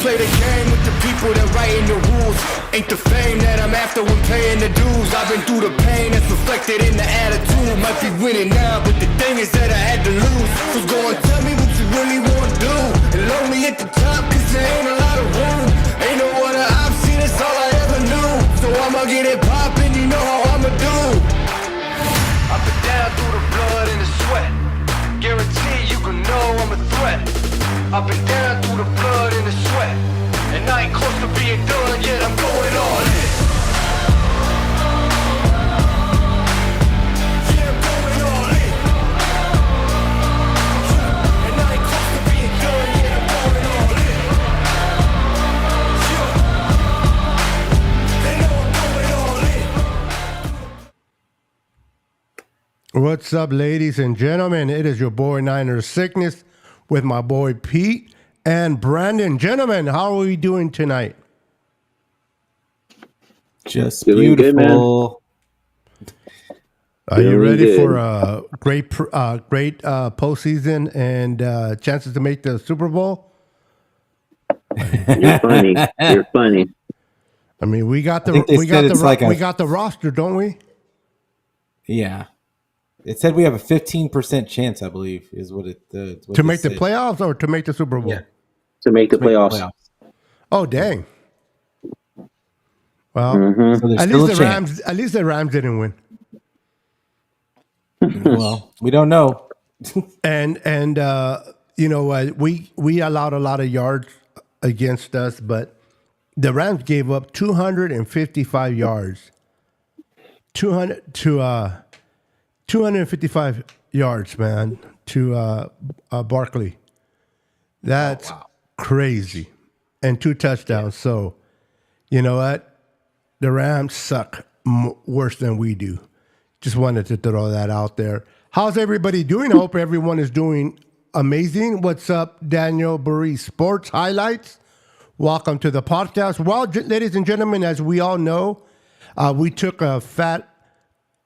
play the game with the people that writing the rules. Ain't the fame that I'm after when paying the dues. I've been through the pain that's reflected in the attitude. Might be winning now, but the thing is that I had to lose. So go and tell me what you really want to do. And load me at the top, cause there ain't a lot of room. Ain't no other option, that's all I ever knew. So I'ma get it poppin', you know how I'ma do. I've been down through the blood and the sweat. Guarantee you can know I'm a threat. I've been down through the blood and the sweat. And I ain't close to being done yet, I'm going all in. Yeah, I'm going all in. And I ain't close to being done yet, I'm going all in. Yeah. They know I'm going all in. What's up, ladies and gentlemen? It is your boy Niner Sickness with my boy Pete and Brandon. Gentlemen, how are we doing tonight? Just Doing beautiful. good, Are you Doing ready good. for a great postseason and chances to make the Super Bowl? You're funny. You're funny. I mean, we got the think they we said got the it's like we a- got the roster, don't we? Yeah. It said we have a 15% chance, I believe, is what it what To they make the said. playoffs or to make the Super Bowl? Yeah. To make the To make the playoffs. Oh, dang. Well, Mm-hmm. So there's at still least a the chance. Rams. At least the Rams didn't win. Well, we don't know. And you know what? We allowed a lot of yards against us, but the Rams gave up 255 yards. 255 yards, man, to Barkley. That's crazy. And 2 touchdowns. So, you know what? The Rams suck worse than we do. Just wanted to throw that out there. How's everybody doing? I hope everyone is doing amazing. What's up, Daniel Burry Sports Highlights? Welcome to the podcast. Well, ladies and gentlemen, as we all know, we took a fat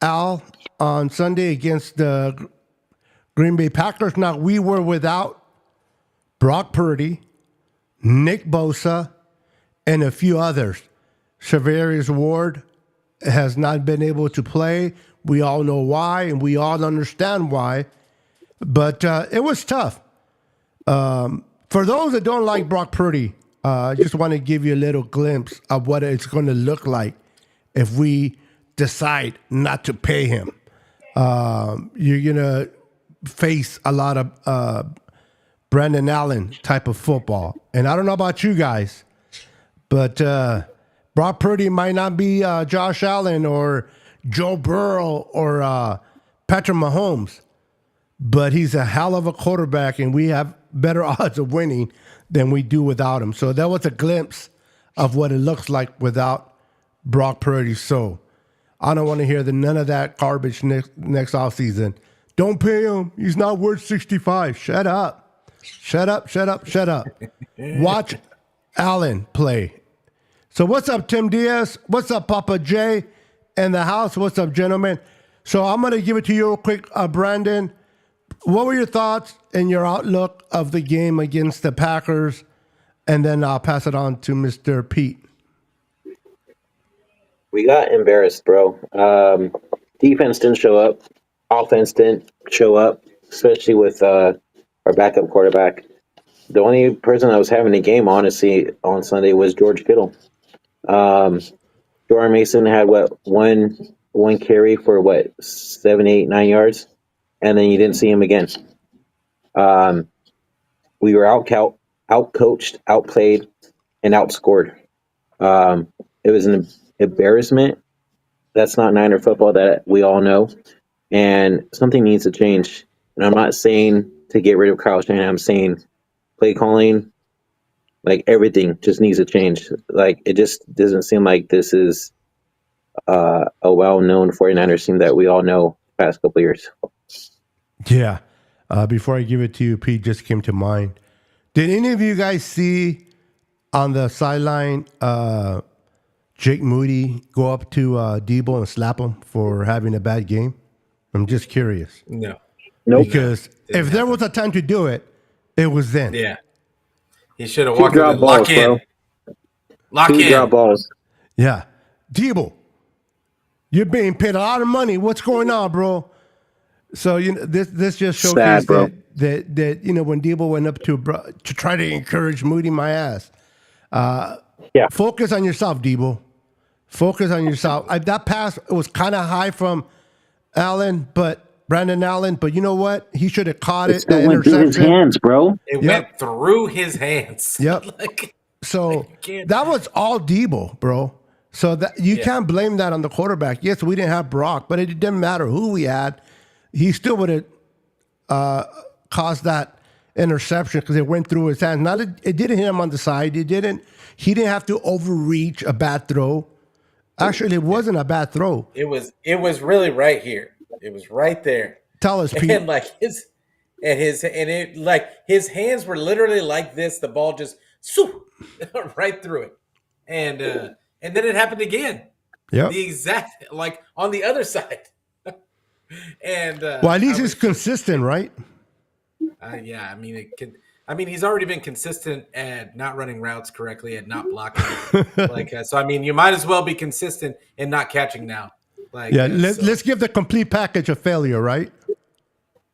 L on Sunday against the Green Bay Packers. Now, we were without Brock Purdy, Nick Bosa, and a few others. Charvarius Ward has not been able to play. We all know why, and we all understand why. But it was tough. For those that don't like Brock Purdy, I just want to give you a little glimpse of what it's going to look like if we decide not to pay him. You're going to face a lot of Brandon Allen type of football. And I don't know about you guys, but Brock Purdy might not be Josh Allen or Joe Burrow or Patrick Mahomes, but he's a hell of a quarterback, and we have better odds of winning than we do without him. So that was a glimpse of what it looks like without Brock Purdy. So I don't want to hear none of that garbage next offseason. Don't pay him. He's not worth 65. Shut up. Shut up, shut up, shut up. Watch Allen play. So what's up, Tim Diaz? What's up, Papa J in the house? What's up, gentlemen? So I'm going to give it to you real quick, Brandon. What were your thoughts and your outlook of the game against the Packers? And then I'll pass it on to Mr. Pete. We got embarrassed, bro. Defense didn't show up. Offense didn't show up, especially with our backup quarterback. The only person that was having a game, honestly, on Sunday was George Kittle. Jordan Mason had one carry for 7, 8, 9 yards, and then you didn't see him again. We were out-coached, outplayed, and outscored. It was an embarrassment. That's not Niner football that we all know, and something needs to change. And I'm not saying to get rid of Kyle Shanahan. I'm saying play calling, like everything, just needs to change. Like it just doesn't seem like this is a well-known 49ers team that we all know the past couple of years. Yeah. Before I give it to you, Pete just came to mind. Did any of you guys see on the sideline Jake Moody go up to Debo and slap him for having a bad game? I'm just curious. No. Nope. Because if there was a time to do it, it was then. Yeah. He should have Two walked in drop and lock balls, in. bro. Lock Two in. drop balls. Yeah. Debo, you're being paid a lot of money. What's going on, bro? So this just Sad, showcased bro. that when Debo went up to try to encourage Moody my ass. Yeah. Focus on yourself, Debo. Focus on yourself. That pass was kind of high from Brandon Allen, but you know what? He should have caught It it. still That went through his interception. hands, bro. It Yep. went through his hands. Yep. Like, So can't- that was all Debo, bro. So that you Yeah. can't blame that on the quarterback. Yes, we didn't have Brock, but it didn't matter who we had. He still would have caused that interception because it went through his hands. It didn't hit him on the side. He didn't have to overreach a bad throw. Actually, it wasn't a bad throw. it was really right here. It was right there. Tell us, Pete. And like his hands were literally like this. The ball just right through it. And then it happened again. Yep. The exact like on the other side. And Well, at least it's consistent, right? yeah, I mean it can. I mean, he's already been consistent at not running routes correctly and not blocking. So I mean, you might as well be consistent and not catching now. Let's give the complete package a failure, right?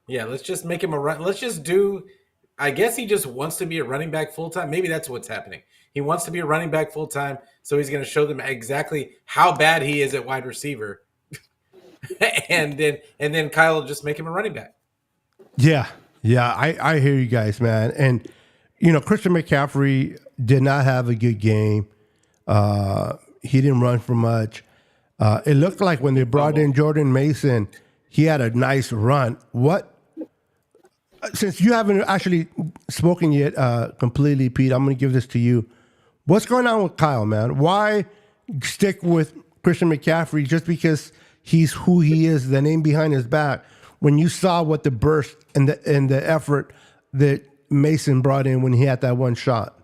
Yeah, let's just make him a run. Let's just do. I guess he just wants to be a running back full time. Maybe that's what's happening. He wants to be a running back full time, so he's going to show them exactly how bad he is at wide receiver, and then Kyle will just make him a running back. Yeah, I hear you guys, man. And Christian McCaffrey did not have a good game. He didn't run for much. It looked like when they brought in Jordan Mason, he had a nice run. Since you haven't actually spoken yet completely, Pete, I'm going to give this to you. What's going on with Kyle, man? Why stick with Christian McCaffrey just because he's who he is, the name behind his back, when you saw what the burst and the effort that Mason brought in when he had that one shot?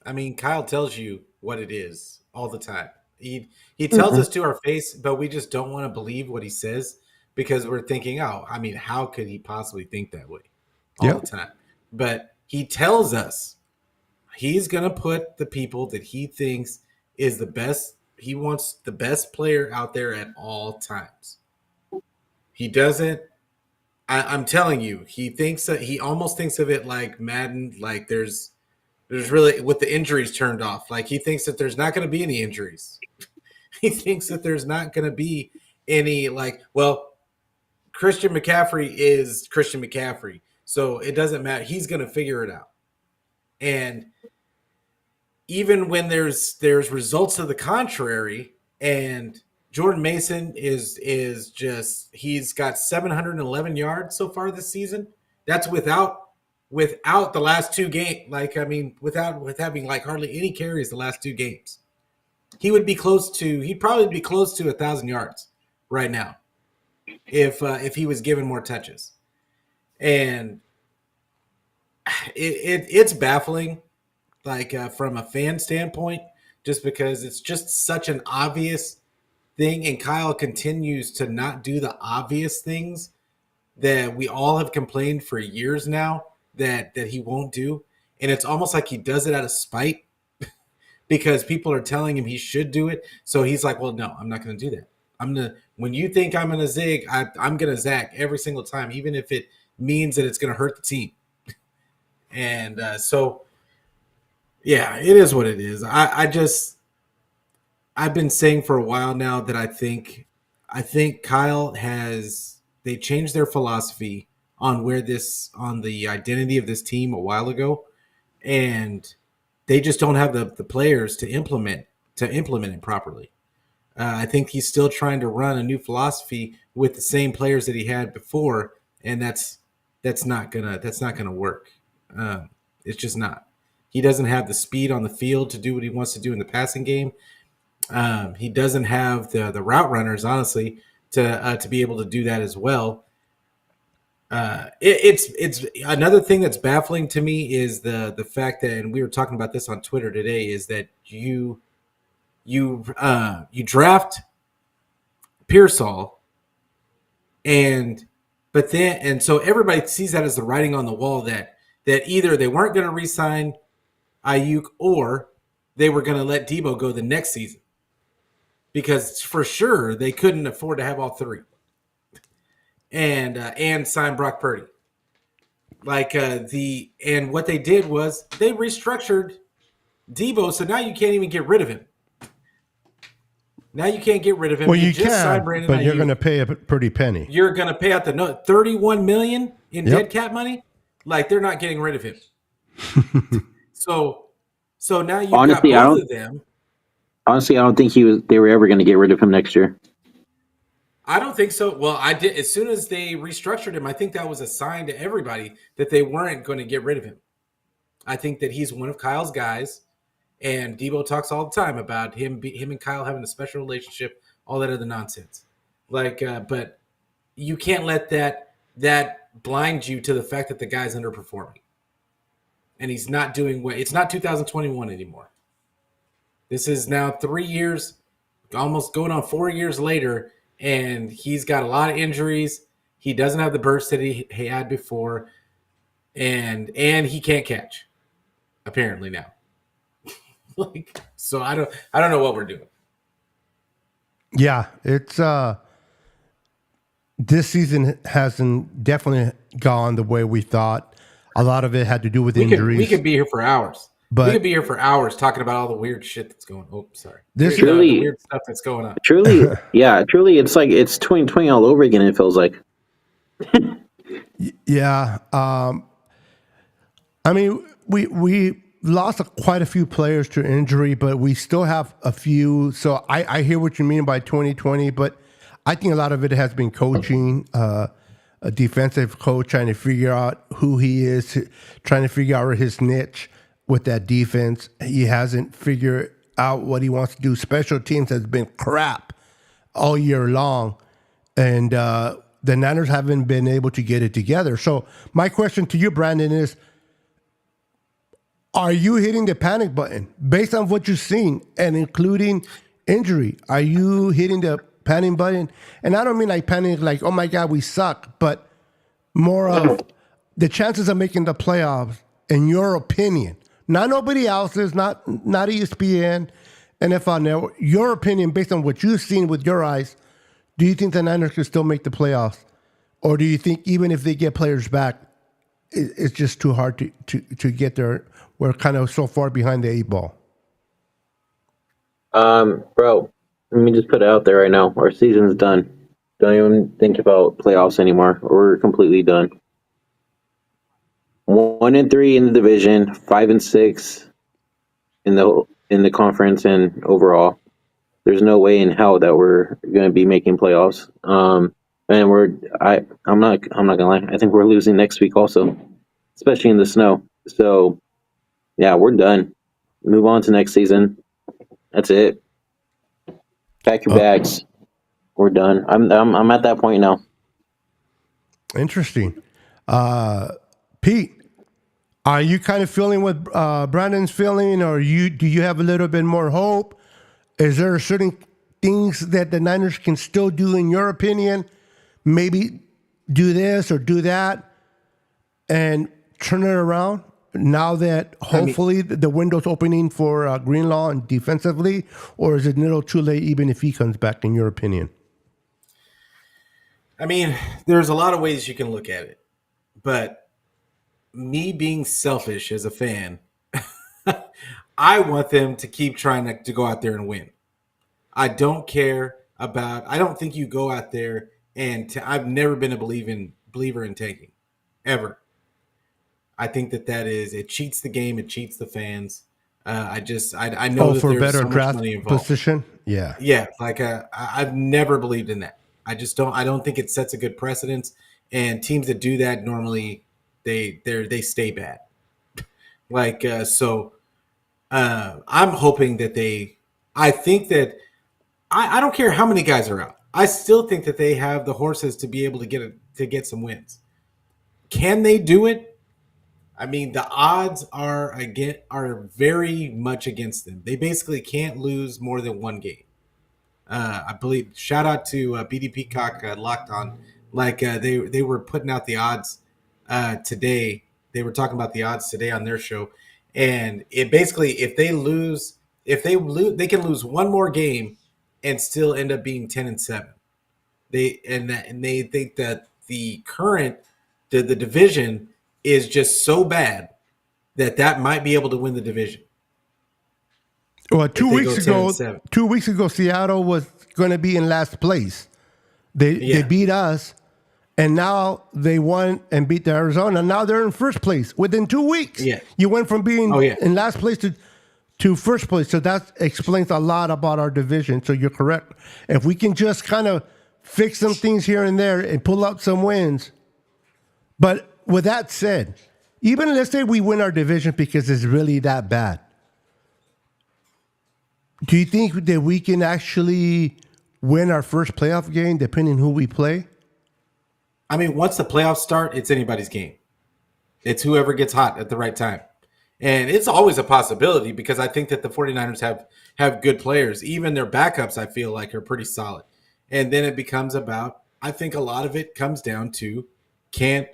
I mean, Kyle tells you what it is all the time. He tells us to our face, but we just don't want to believe what he says because we're thinking, oh, I mean, how could he possibly think that way all the time? But he tells us he's going to put the people that he thinks is the best. He wants the best player out there at all times. He doesn't. I'm telling you, he almost thinks of it like Madden, like there's really with the injuries turned off. Like he thinks that there's not going to be any injuries. He thinks that there's not going to be any Christian McCaffrey is Christian McCaffrey. So it doesn't matter. He's going to figure it out. And even when there's results to the contrary, and Jordan Mason is just he's got 711 yards so far this season. That's without the last two games. With having hardly any carries the last two games. He'd probably be close to 1,000 yards right now if he was given more touches. And it's baffling, from a fan standpoint, just because it's just such an obvious thing, and Kyle continues to not do the obvious things that we all have complained for years now that he won't do. And it's almost like he does it out of spite because people are telling him he should do it. So he's like, well, no, I'm not going to do that. When you think I'm going to zig, I'm going to zag every single time, even if it means that it's going to hurt the team. And yeah, it is what it is. I've been saying for a while now that I think Kyle they changed their philosophy on the identity of this team a while ago, and they just don't have the players to implement it properly. I think he's still trying to run a new philosophy with the same players that he had before, and that's not gonna work. It's just not. He doesn't have the speed on the field to do what he wants to do in the passing game. He doesn't have the route runners, honestly, to be able to do that as well. It's another thing that's baffling to me is the fact that, and we were talking about this on Twitter today, is that you draft Pearsall, and so everybody sees that as the writing on the wall that that either they weren't going to re-sign Ayuk or they were going to let Debo go the next season, because for sure they couldn't afford to have all three and sign Brock Purdy. And what they did was they restructured Debo, so now you can't even get rid of him. Now you can't get rid of him. Well, you just signed can, Brandon but you're Ayuk. going to pay a pretty penny. You're going to pay out the $31 million in Yep. dead cap money. Like, they're not getting rid of him. So now you've got both of them. Honestly, I don't think they were ever going to get rid of him next year. I don't think so. Well, I did. As soon as they restructured him, I think that was a sign to everybody that they weren't going to get rid of him. I think that he's one of Kyle's guys, and Debo talks all the time about him and Kyle having a special relationship, all that other nonsense. But you can't let that blind you to the fact that the guy's underperforming, and he's not doing well. It's not 2021 anymore. This is now 3 years, almost going on 4 years later, and he's got a lot of injuries. He doesn't have the burst that he had before, and he can't catch, apparently now. So I don't know what we're doing. Yeah, it's this season hasn't definitely gone the way we thought. A lot of it had to do with injuries. We could be here for hours. But we could be here for hours talking about all the weird shit that's going on. Oh, sorry. This the weird stuff that's going on. Truly, it's like it's 2020 all over again, it feels like. Yeah. I mean, we lost quite a few players to injury, but we still have a few. So I hear what you mean by 2020, but I think a lot of it has been coaching, a defensive coach trying to figure out who he is, trying to figure out his niche with that defense. He hasn't figured out what he wants to do. Special teams has been crap all year long, and the Niners haven't been able to get it together. So my question to you, Brandon, is, are you hitting the panic button based on what you've seen and including injury? Are you hitting the panic button? And I don't mean like panic like, oh my God, we suck, but more of the chances of making the playoffs, in your opinion, not nobody else's, not ESPN, NFL Network, your opinion based on what you've seen with your eyes. Do you think the Niners can still make the playoffs? Or do you think even if they get players back, it's just too hard to get there? We're kind of so far behind the 8 ball. Bro, let me just put it out there right now. Our season's done. Don't even think about playoffs anymore. We're completely done. 1-3 in the division, 5-6 in the conference and overall. There's no way in hell that we're going to be making playoffs. And I'm not gonna lie. I think we're losing next week also, especially in the snow. So yeah, we're done. Move on to next season. That's it. Pack your bags. We're done. I'm at that point now. Interesting. Pete, are you kind of feeling what Brandon's feeling, or do you have a little bit more hope? Is there certain things that the Niners can still do, in your opinion? Maybe do this or do that and turn it around now that hopefully the window's opening for Greenlaw and defensively, or is it a little too late even if he comes back, in your opinion? I mean, there's a lot of ways you can look at it, but me being selfish as a fan, I want them to keep trying to go out there and win. I don't care about. I don't think you go out there and I've never been a believer in tanking, ever. I think that is, it cheats the game, it cheats the fans. I know that for there's better so much draft money involved. position, yeah. I've never believed in that. I don't think it sets a good precedence. And teams that do that normally they stay bad. I'm hoping that I think that I don't care how many guys are out. I still think that they have the horses to be able to get some wins. Can they do it? I mean, the odds are very much against them. They basically can't lose more than one game. I believe. Shout out to BD Peacock Locked On. They were putting out the odds today they were talking about the odds today on their show, and it basically if they lose, they can lose one more game and still end up being 10-7. They think that the division is just so bad that might be able to win the division. Well, If they go 10-7. 2 weeks ago, Seattle was going to be in last place. They beat us, and now they won and beat the Arizona. Now they're in first place within 2 weeks. Yeah. You went from being yeah. in last place to first place. So that explains a lot about our division. So you're correct. If we can just kind of fix some things here and there and pull out some wins. But with that said, even let's say we win our division because it's really that bad. Do you think that we can actually win our first playoff game depending who we play? I mean, once the playoffs start, it's anybody's game. It's whoever gets hot at the right time. And it's always a possibility because I think that the 49ers have good players. Even their backups, I feel like, are pretty solid. And then it becomes about, I think a lot of it comes down to, can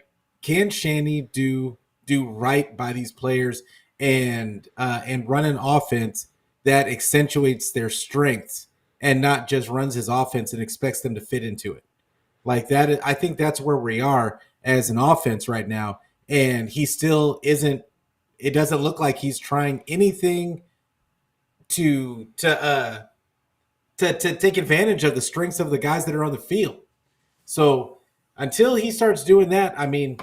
Shanny do right by these players and run an offense that accentuates their strengths and not just runs his offense and expects them to fit into it. Like that, I think that's where we are as an offense right now. And he still isn't, it doesn't look like he's trying anything to take advantage of the strengths of the guys that are on the field. So until he starts doing that, I mean,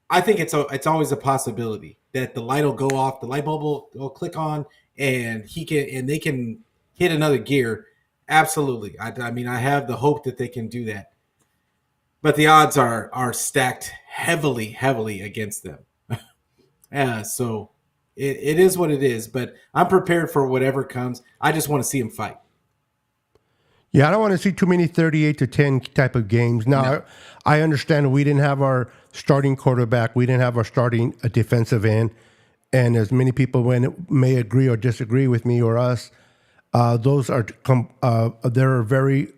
I think it's always a possibility that the light will go off, the light bulb will click on, and they can hit another gear. Absolutely. I mean, I have the hope that they can do that. But the odds are stacked heavily against them. So it is what it is. But I'm prepared for whatever comes. I just want to see him fight. Yeah, I don't want to see too many 38-10 type of games. Now, no. I understand we didn't have our starting quarterback. We didn't have our starting defensive end. And as many people may agree or disagree with me or us, those are there are very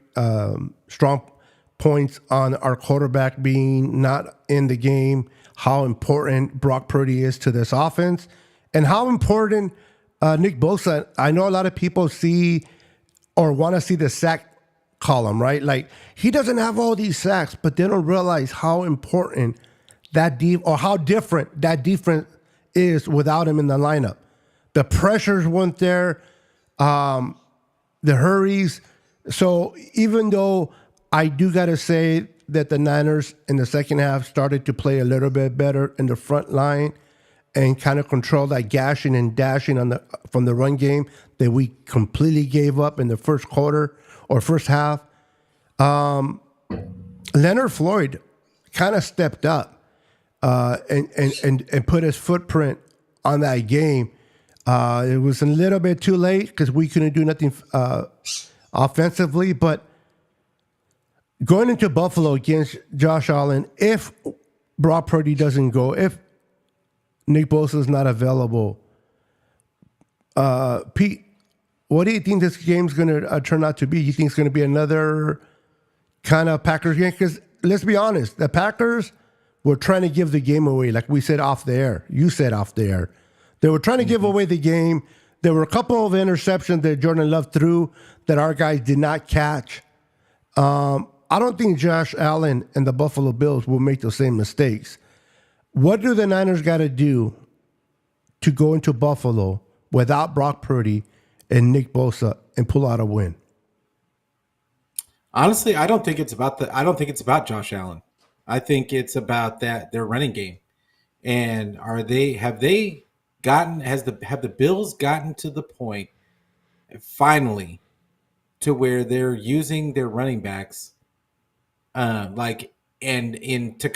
strong points on our quarterback being not in the game, how important Brock Purdy is to this offense, and how important Nick Bosa. I know a lot of people see or want to see the sack column, right? Like, he doesn't have all these sacks, but they don't realize how important or how different that defense is without him in the lineup. The pressures weren't there, the hurries. So even though I do got to say that the Niners in the second half started to play a little bit better in the front line and kind of control that gashing and dashing from the run game that we completely gave up in the first quarter or first half. Leonard Floyd kind of stepped up and put his footprint on that game. It was a little bit too late because we couldn't do nothing offensively. But going into Buffalo against Josh Allen, if Brock Purdy doesn't go, if Nick Bosa is not available, Pete, what do you think this game's going to turn out to be? You think it's going to be another kind of Packers game? Because let's be honest, the Packers were trying to give the game away, like we said off the air. You said off the air. They were trying to give away the game. There were a couple of interceptions that Jordan Love threw that our guys did not catch. I don't think Josh Allen and the Buffalo Bills will make those same mistakes. What do the Niners got to do to go into Buffalo without Brock Purdy and Nick Bosa and pull out a win? Honestly, I don't think it's about Josh Allen. I think it's about their running game. And have the Bills gotten to the point finally to where they're using their running backs to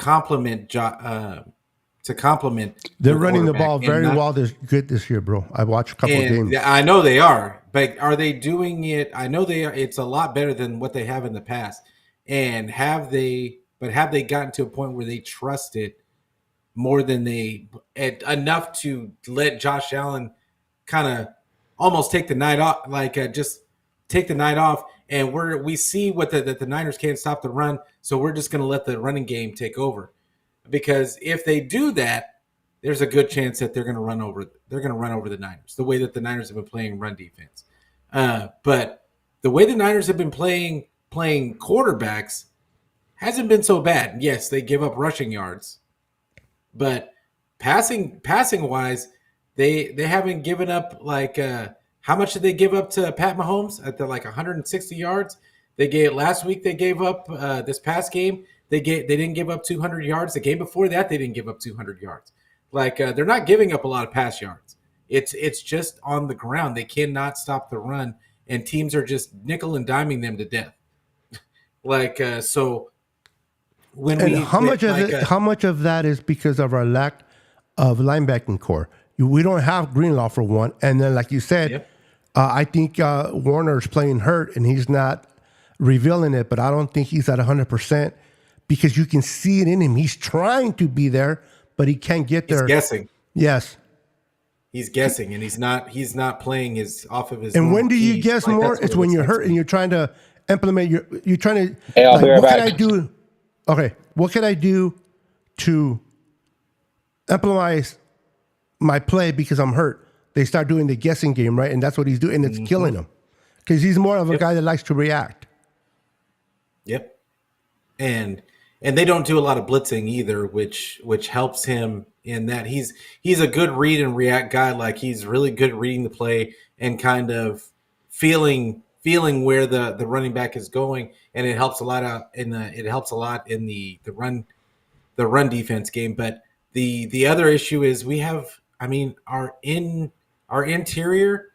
complement they're running the ball very well this year, bro. I watched a couple of games. I know they are, but are they doing it? I know they are. It's a lot better than what they have in the past. And have they gotten to a point where they trust it more than enough to let Josh Allen kind of almost take the night off, just take the night off. And we see that the Niners can't stop the run, so we're just going to let the running game take over. Because if they do that, there's a good chance that they're going to run over the Niners, the way that the Niners have been playing run defense. But the way the Niners have been playing quarterbacks hasn't been so bad. Yes, they give up rushing yards, but passing wise, they haven't given up like how much did they give up to Pat Mahomes at the like 160 yards? They gave last week. They gave up this past game. They didn't give up 200 yards. The game before that, they didn't give up 200 yards. Like they're not giving up a lot of pass yards. It's just on the ground. They cannot stop the run, and teams are just nickel and diming them to death. Like so, when And we how much of like, it, how much of that is because of our lack of linebacking core? We don't have Greenlaw for one, and then like you said, Yep. I think Warner's playing hurt, and he's not revealing it. But I don't think he's at 100% because you can see it in him. He's trying to be there, but he can't get he's there. guessing. Yes. He's guessing, and he's not playing his off of his. And normal when do you keys. guess Like, more? that's what It's it when looks you're like hurt to and me. you're trying to implement you're trying to. Hey, I'll be right what can back. I do? Okay, what can I do to implement my play because I'm hurt? They start doing the guessing game, right? And that's what he's doing, and it's killing him because he's more of a guy that likes to react. Yep. And they don't do a lot of blitzing either, which helps him in that he's a good read and react guy. Like he's really good reading the play and kind of feeling where the running back is going, and it helps a lot out in the run defense game. But the other issue is we have, I mean, our interior.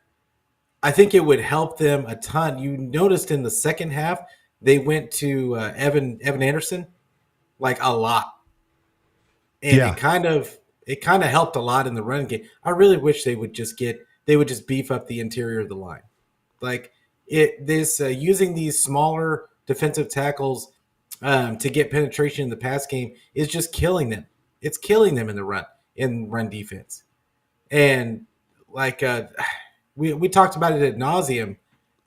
I think it would help them a ton. You noticed in the second half they went to Evan Anderson like a lot, and Yeah. it kind of helped a lot in the run game. I really wish they would just beef up the interior of the line, like using these smaller defensive tackles to get penetration in the pass game is just killing them. It's killing them in the run defense, and like we talked about it ad nauseum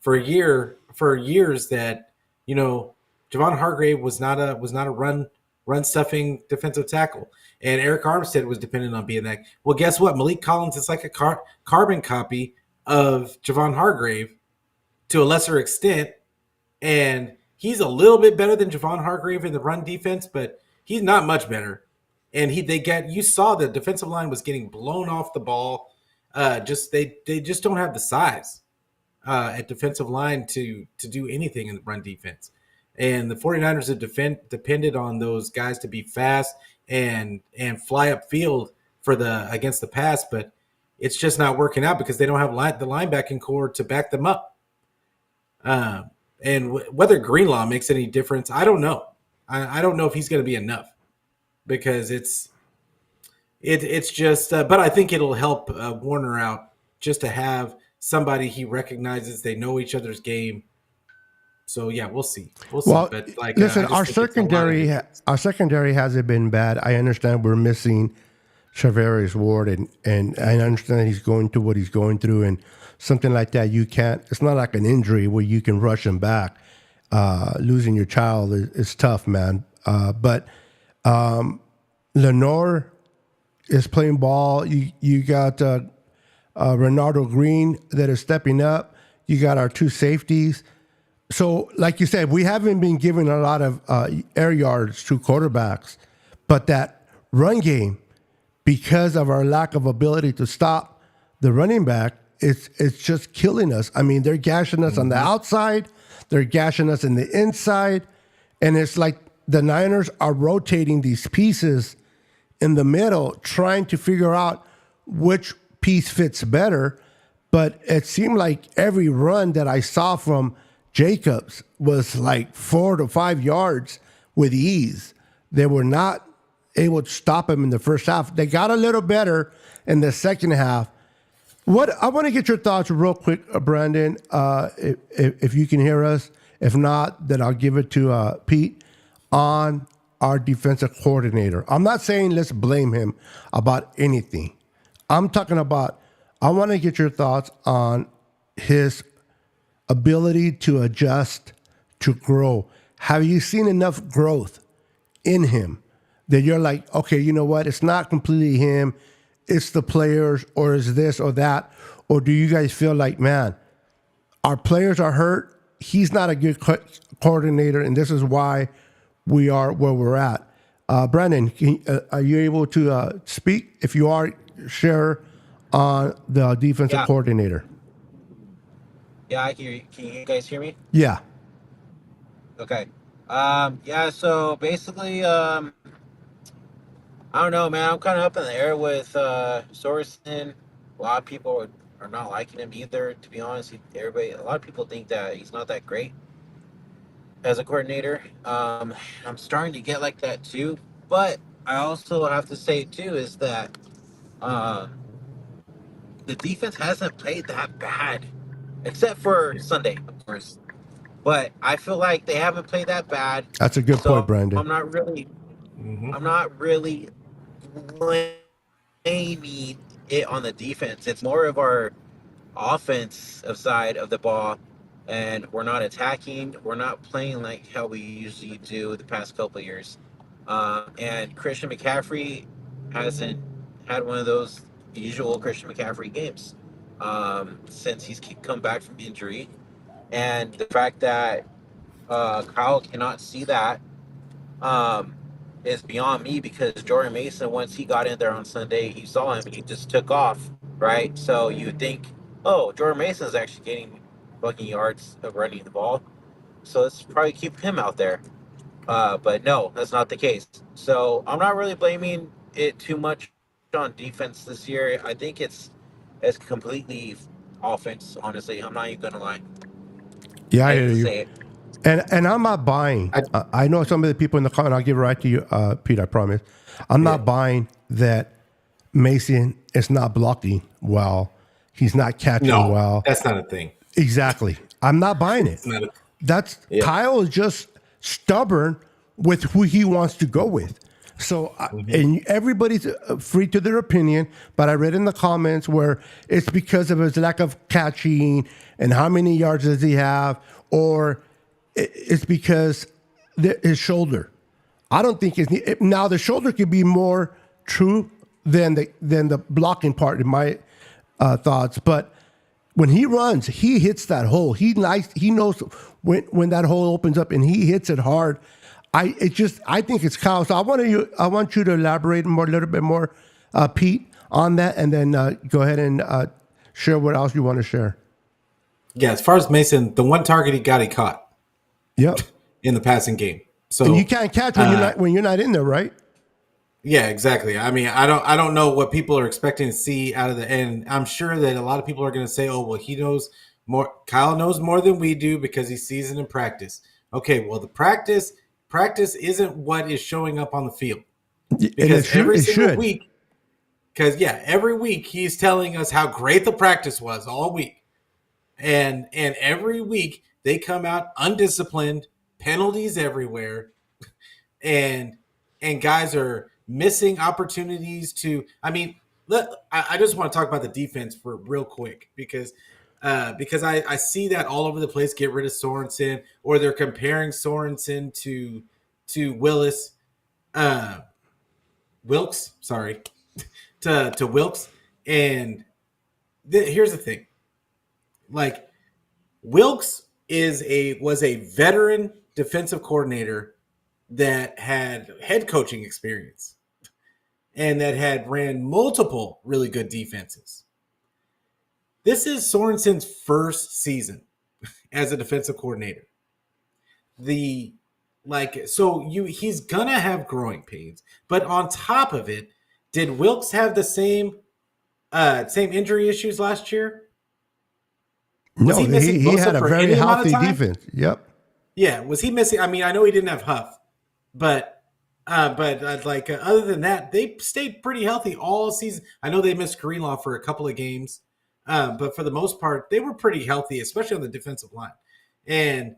for years that Javon Hargrave was not a run stuffing defensive tackle, and Eric Armstead was dependent on being that. Well, guess what? Malik Collins is like a carbon copy of Javon Hargrave to a lesser extent, and he's a little bit better than Javon Hargrave in the run defense, but he's not much better. And you saw the defensive line was getting blown off the ball. They just don't have the size at defensive line to do anything in the run defense. And the 49ers have depended on those guys to be fast and fly upfield against the pass, but it's just not working out because they don't have the linebacking core to back them up. And whether Greenlaw makes any difference, I don't know. I don't know if he's going to be enough because it's just. But I think it'll help Warner out just to have somebody he recognizes. They know each other's game. So yeah, we'll see. Well, But like, listen, I just our think it's a lot of secondary hasn't been bad. I understand we're missing Charvarius Ward, and I understand that he's going through what he's going through, and something like that. You can't. It's not like an injury where you can rush him back. Losing your child is tough, man. But Lenore is playing ball. You got Renardo Green that is stepping up. You got our two safeties. So, like you said, we haven't been giving a lot of air yards to quarterbacks, but that run game, because of our lack of ability to stop the running back, it's just killing us. I mean, they're gashing us on the outside, they're gashing us in the inside, and it's like the Niners are rotating these pieces in the middle, trying to figure out which piece fits better. But it seemed like every run that I saw from Jacobs was like 4 to 5 yards with ease. They were not able to stop him in the first half. They got a little better in the second half. What I want to get your thoughts real quick, Brandon, if you can hear us. If not, then I'll give it to Pete on our defensive coordinator. I'm not saying let's blame him about anything. I'm talking about, I want to get your thoughts on his ability to adjust, to grow. Have you seen enough growth in him that you're like, okay, you know what? It's not completely him. it's the players or is this or that? Or do you guys feel like, man, our players are hurt. He's not a good coordinator, and this is why we are where we're at. Brandon, are you able to speak? If you are, share on the defensive coordinator. Yeah, I hear you. Can you guys hear me? Yeah. Okay. Yeah, so basically, I don't know, man. I'm kind of up in the air with Sorensen. A lot of people are not liking him either, to be honest. A lot of people think that he's not that great as a coordinator. I'm starting to get like that too. But I also have to say, too, is that the defense hasn't played that bad, except for Sunday, of course. But I feel like they haven't played that bad. That's a good point, Brandon. I'm not really blaming it on the defense. It's more of our offensive side of the ball, and we're not attacking. We're not playing like how we usually do the past couple of years. And Christian McCaffrey hasn't had one of those usual Christian McCaffrey games since he's come back from injury. And the fact that Kyle cannot see that is beyond me, because Jordan Mason, once he got in there on Sunday, you saw him, he just took off, right? So you would think, oh, Jordan Mason is actually getting fucking yards of running the ball, so let's probably keep him out there. But no, that's not the case. So I'm not really blaming it too much on defense this year. I think it's completely offense, honestly. I'm not even going to lie. Yeah, I hear you. And I'm not buying. I know some of the people in the comment. I'll give it right to you, Pete. I promise. I'm not buying that Mason is not blocking well. He's not catching well. That's not a thing. Exactly. I'm not buying it. Kyle is just stubborn with who he wants to go with. So, and everybody's free to their opinion, but I read in the comments where it's because of his lack of catching and how many yards does he have, or it's because his shoulder. I don't think now the shoulder could be more true than the blocking part in my thoughts. But when he runs, he hits that hole. He knows when that hole opens up, and he hits it hard. I think it's Kyle. So I want you to elaborate a little bit more, Pete, on that, and then go ahead and share what else you want to share. Yeah, as far as Mason, the one target he got, he caught. Yep. In the passing game. So and you can't catch when you're not in there, right? Yeah, exactly. I mean, I don't know what people are expecting to see out of the end. I'm sure that a lot of people are going to say, "Oh, well, he knows more. Kyle knows more than we do because he sees it in practice." Okay, well, the practice isn't what is showing up on the field, because every single week, every week he's telling us how great the practice was all week, and every week they come out undisciplined, penalties everywhere, and guys are missing opportunities to. I mean, I just want to talk about the defense for real quick because I see that all over the place. Get rid of Sorensen, or they're comparing Sorensen to Wilkes. Sorry, to Wilkes. And here's the thing, like Wilkes was a veteran defensive coordinator that had head coaching experience and that had ran multiple really good defenses. This is Sorensen's first season as a defensive coordinator. He's gonna have growing pains, but on top of it, did Wilkes have the same injury issues last year? No, he had a very healthy defense. Yep. Yeah, was he missing? I mean, I know he didn't have Huff, but other than that, they stayed pretty healthy all season. I know they missed Greenlaw for a couple of games, but for the most part, they were pretty healthy, especially on the defensive line. And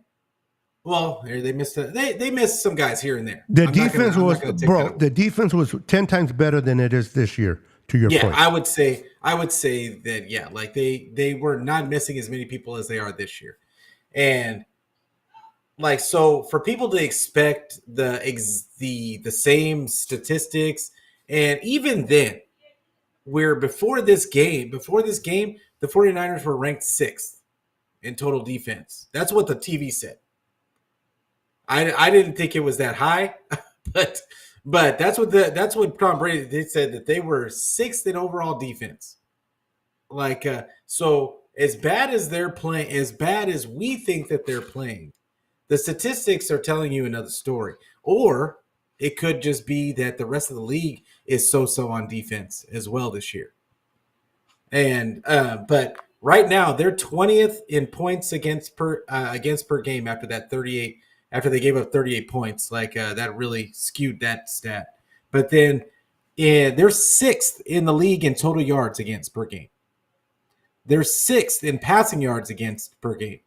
well, they missed some guys here and there. The defense was 10 times better than it is this year. To your point, yeah, I would say that. Yeah, like they were not missing as many people as they are this year, and like so for people to expect the same statistics, and even then, where before this game, the 49ers were ranked 6th in total defense. That's what the TV said. I didn't think it was that high, but that's what Tom Brady, they said that they were 6th in overall defense. Like so as bad as they're playing, as bad as we think that they're playing, the statistics are telling you another story. Or it could just be that the rest of the league is so on defense as well this year. And but right now they're 20th in points against per game after that 38. After they gave up 38 points, like that really skewed that stat. But then they're 6th in the league in total yards against per game. They're 6th in passing yards against per game.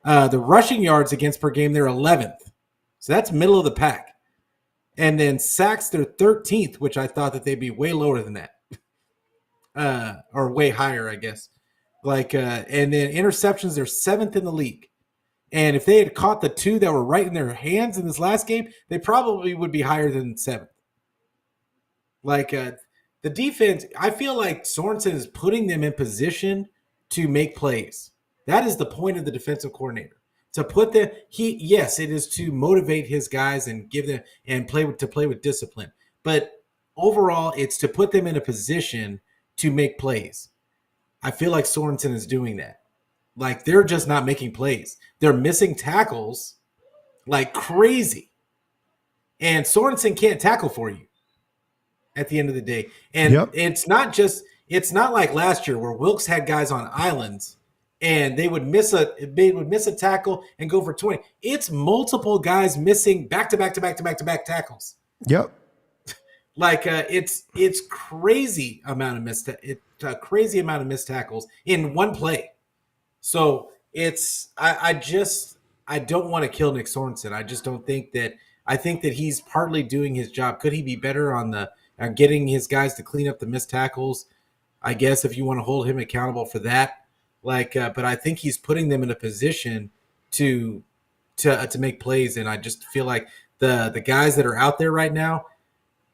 The rushing yards against per game, they're 11th. So that's middle of the pack. And then sacks, they're 13th, which I thought that they'd be way lower than that. Or way higher, I guess. And then interceptions, they're 7th in the league. And if they had caught the 2 that were right in their hands in this last game, they probably would be higher than 7th. The defense, I feel like Sorensen is putting them in position to make plays. That is the point of the defensive coordinator. To put them, yes, it is to motivate his guys and give them and play with discipline. But overall, it's to put them in a position to make plays. I feel like Sorensen is doing that. Like, they're just not making plays. They're missing tackles like crazy. And Sorensen can't tackle for you at the end of the day. And it's not like last year where Wilkes had guys on islands and they would miss a tackle and go for 20. It's multiple guys missing back-to-back tackles. Yep. It's crazy amount of missed tackles in one play. So I don't want to kill Nick Sorensen. I just don't think that. I think that he's partly doing his job. Could he be better on getting his guys to clean up the missed tackles? I guess if you want to hold him accountable for that, but I think he's putting them in a position to make plays. And I just feel like the guys that are out there right now,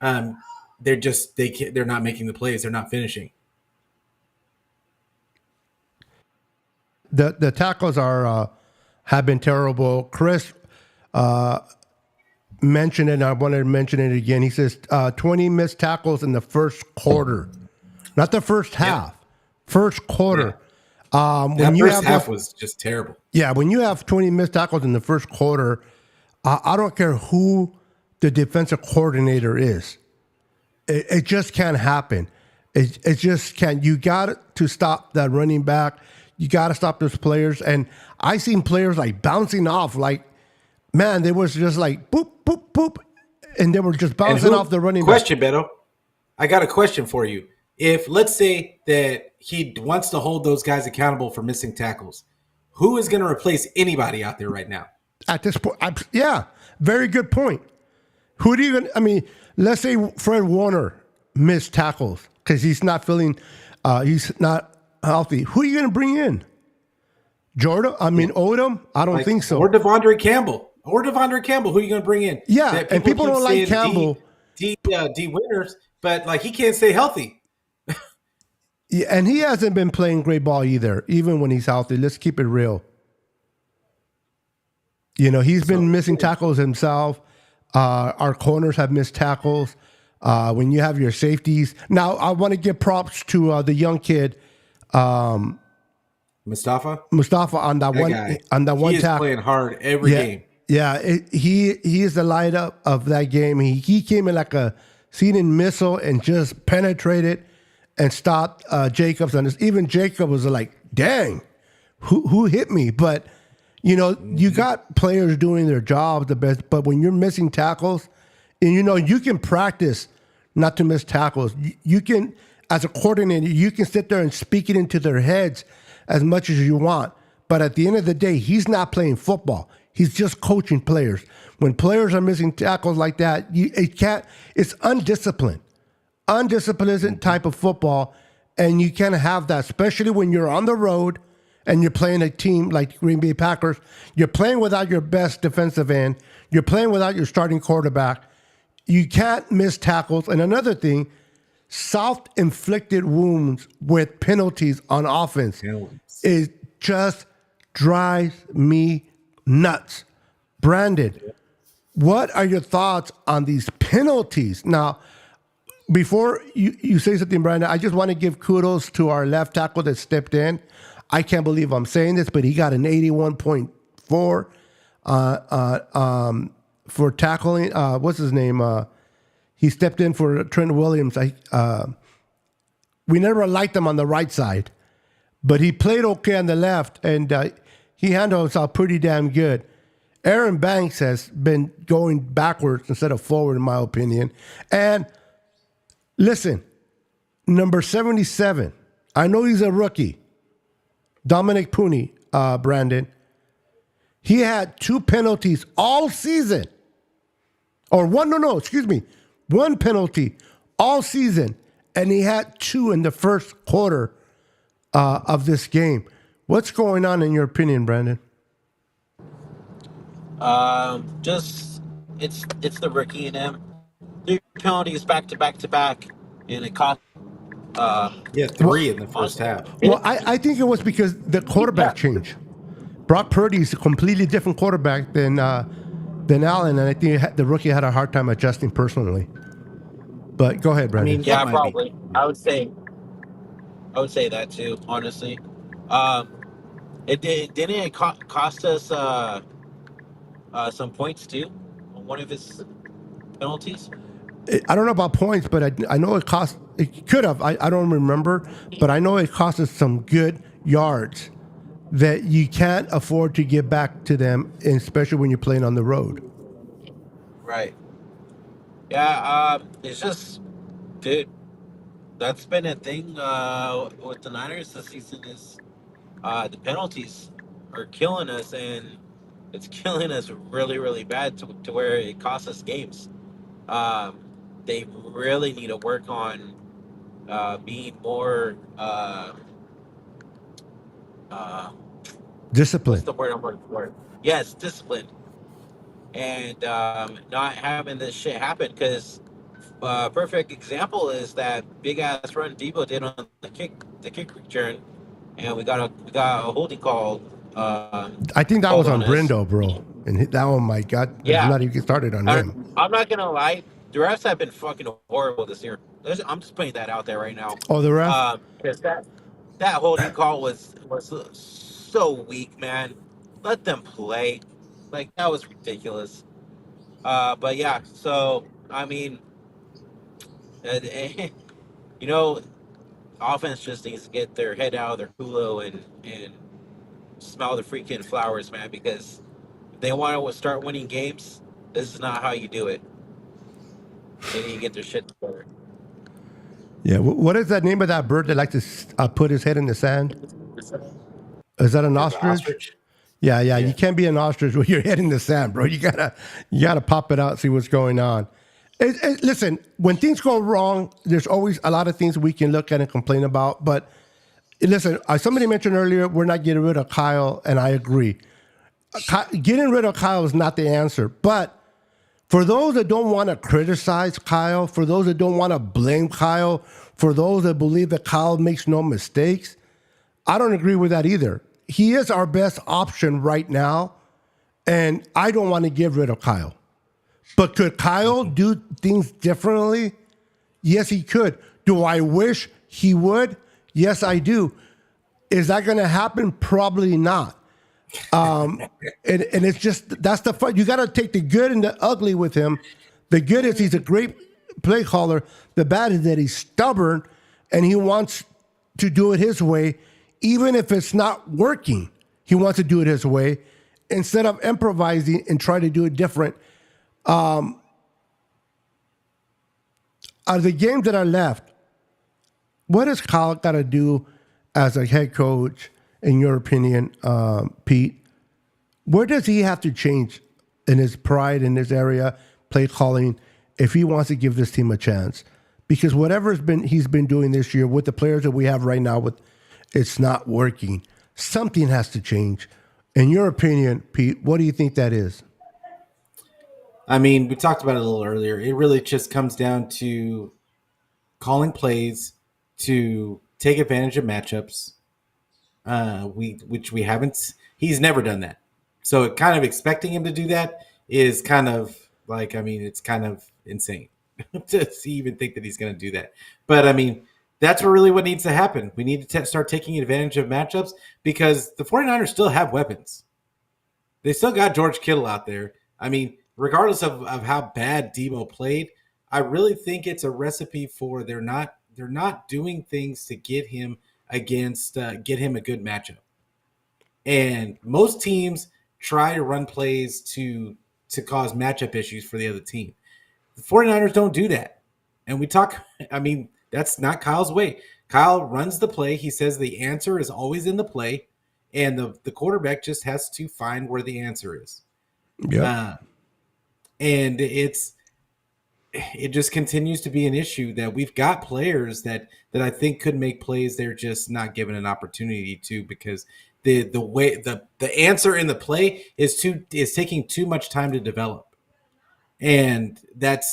they're not making the plays. They're not finishing. The tackles have been terrible. Chris mentioned it, and I wanted to mention it again. He says 20 missed tackles in the first quarter, not the first half. First quarter. Yeah. That first half was just terrible. Yeah, when you have 20 missed tackles in the first quarter, I don't care who the defensive coordinator is. It just can't happen. It just can't. You got to stop that running back. You got to stop those players. And I seen players like bouncing off. Like, man, they was just like boop, boop, boop. And they were just bouncing off the running back. Question, Beto. I got a question for you. If let's say that he wants to hold those guys accountable for missing tackles, who is going to replace anybody out there right now? At this point, very good point. Who do you going to, I mean, let's say Fred Warner missed tackles because he's not he's not healthy. Who are you going to bring in? Odom? I don't think so. Or Devondre Campbell. Who are you going to bring in? Yeah, and people don't like Campbell. D Winners, but he can't stay healthy. Yeah, and he hasn't been playing great ball either, even when he's healthy. Let's keep it real. He's been missing tackles himself. Our corners have missed tackles. When you have your safeties. Now, I want to give props to the young kid, Mustafa on that one tackle. He is playing hard every game. Yeah, he is the light up of that game. He came in like a seeding missile and just penetrated and stopped Jacobs. And even Jacob was like, dang, who hit me? But, you got players doing their job the best. But when you're missing tackles, and, you can practice not to miss tackles. You can, as a coordinator, you can sit there and speak it into their heads as much as you want. But at the end of the day, he's not playing football. He's just coaching players. When players are missing tackles like that, it's undisciplined. Undisciplined type of football, and you can't have that, especially when you're on the road and you're playing a team like Green Bay Packers. You're playing without your best defensive end. You're playing without your starting quarterback. You can't miss tackles. And another thing, self-inflicted wounds with penalties on offense. Penalties. It just drives me nuts. Brandon, what are your thoughts on these penalties? Now, before you say something, Brandon, I just want to give kudos to our left tackle that stepped in. I can't believe I'm saying this, but he got an 81.4 for tackling. What's his name? He stepped in for Trent Williams. We never liked him on the right side, but he played okay on the left, and he handled himself pretty damn good. Aaron Banks has been going backwards instead of forward, in my opinion. And listen, number 77, I know he's a rookie, Dominic Pooney, Brandon. He had 2 penalties all season. Or one penalty all season. And he had 2 in the first quarter of this game. What's going on in your opinion, Brandon? Just it's the rookie in him. 3 penalties back to back to back, and it cost. Yeah, 3 in the first half. Well, I think it was because the quarterback changed. Brock Purdy is a completely different quarterback than Allen, and I think the rookie had a hard time adjusting personally. But go ahead, Brandon. Yeah, probably. I would say that too. Honestly, didn't it cost us some points too on one of his penalties. I don't know about points, but I know it cost. It could have. I don't remember, but I know it cost us some good yards that you can't afford to give back to them, especially when you're playing on the road. Right. Yeah. It's just, dude. That's been a thing with the Niners this season. Is the penalties are killing us, and it's killing us really, really bad to where it costs us games. They really need to work on being more disciplined. What's the word I'm looking for? Yes, disciplined, and not having this shit happen. Because perfect example is that big ass run Debo did on the kick return, and we got a holding call. I think that was on Brindo, bro. And that one, my God, yeah, not even started on him. I'm not gonna lie, the refs have been fucking horrible this year. I'm just putting that out there right now. Oh, the ref? Because that holding call was so weak, man. Let them play. Like, that was ridiculous. But yeah, so I mean, you know, offense just needs to get their head out of their culo and smell the freaking flowers, man. Because if they want to start winning games, this is not how you do it. They need to get their shit together. Yeah, what is that name of that bird that likes to put his head in the sand? Is that an ostrich? Yeah. You can't be an ostrich with your head in the sand, bro. You gotta pop it out, see what's going on. Listen, when things go wrong, there's always a lot of things we can look at and complain about. But listen, somebody mentioned earlier, we're not getting rid of Kyle, and I agree. Getting rid of Kyle is not the answer. But for those that don't want to criticize Kyle, for those that don't want to blame Kyle, for those that believe that Kyle makes no mistakes, I don't agree with that either. He is our best option right now, and I don't want to get rid of Kyle. But could Kyle do things differently? Yes, he could. Do I wish he would? Yes, I do. Is that going to happen? Probably not. And it's just, that's the fun. You got to take the good and the ugly with him. The good is he's a great play caller. The bad is that he's stubborn and he wants to do it his way, even if it's not working. He wants to do it his way instead of improvising and try to do it different. Out of the games that are left, what has Kyle got to do as a head coach, in your opinion, Pete? Where does he have to change in his pride in this area, play calling, if he wants to give this team a chance? Because whatever he's been doing this year with the players that we have right now, it's not working. Something has to change. In your opinion, Pete, what do you think that is? I mean, we talked about it a little earlier. It really just comes down to calling plays to take advantage of matchups. Which we haven't. He's never done that. So kind of expecting him to do that is kind of like, I mean, it's kind of insane to even think that he's going to do that. But I mean, that's really what needs to happen. We need to start taking advantage of matchups because the 49ers still have weapons. They still got George Kittle out there. I mean, regardless of how bad Debo played, I really think it's a recipe for they're not doing things to get him against get him a good matchup. And most teams try to run plays to cause matchup issues for the other team. The 49ers don't do that. And I mean, that's not Kyle's way. Kyle runs the play. He says the answer is always in the play, and the quarterback just has to find where the answer is. Yeah. And it just continues to be an issue that we've got players that I think could make plays. They're just not given an opportunity to because the way the answer in the play is taking too much time to develop. And that